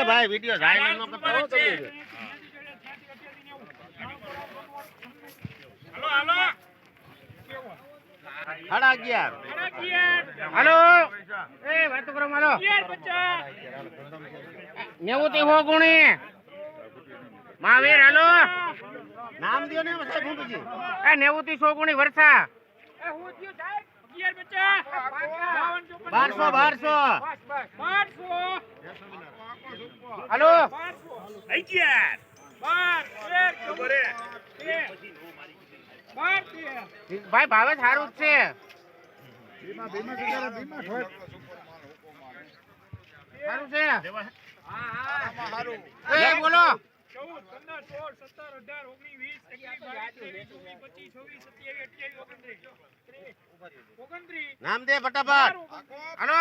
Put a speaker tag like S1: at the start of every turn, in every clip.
S1: ભાઈ વિડિયો જાહેર ન કરતા હો તમે
S2: હાલો
S1: હાલો 11
S3: હાલો એ વાત કરો મારો 90 હો ગુણી મહાવીર હાલો
S1: નામ દયો ને સાહેબ ભૂપતજી
S3: એ 90 100 ગુણી વર્ષા
S2: એ હું થયું સાહેબ 11 બચ્ચા
S1: 1200
S3: હાલો
S2: 12
S3: ભાઈ ભાવે સારું જ છે સારું છે એ બોલો
S2: 29
S1: નામ દે ફટાફટ
S3: હાલો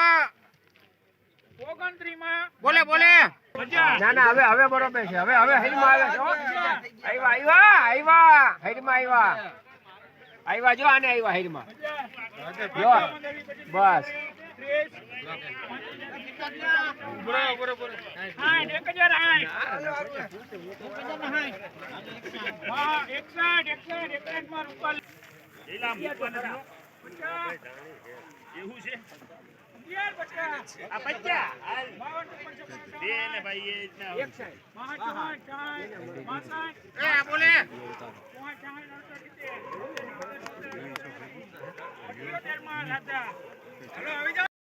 S2: 29 માં
S3: બોલે ના ના હવે બરોબર છે હવે હરીમાં આવે છે આવ્યા હરીમાં આવ્યા જો આને આવ્યા હરીમાં જો બસ
S2: બરોબર 1060 માં રૂપિયા એલા મૂકવાના એવું છે 11 બચ્ચા આ બચ્ચા દે ને ભાઈ એ રીતના 61
S3: એ બોલે
S2: 65 માં રાજા. હલો આવી જાઓ.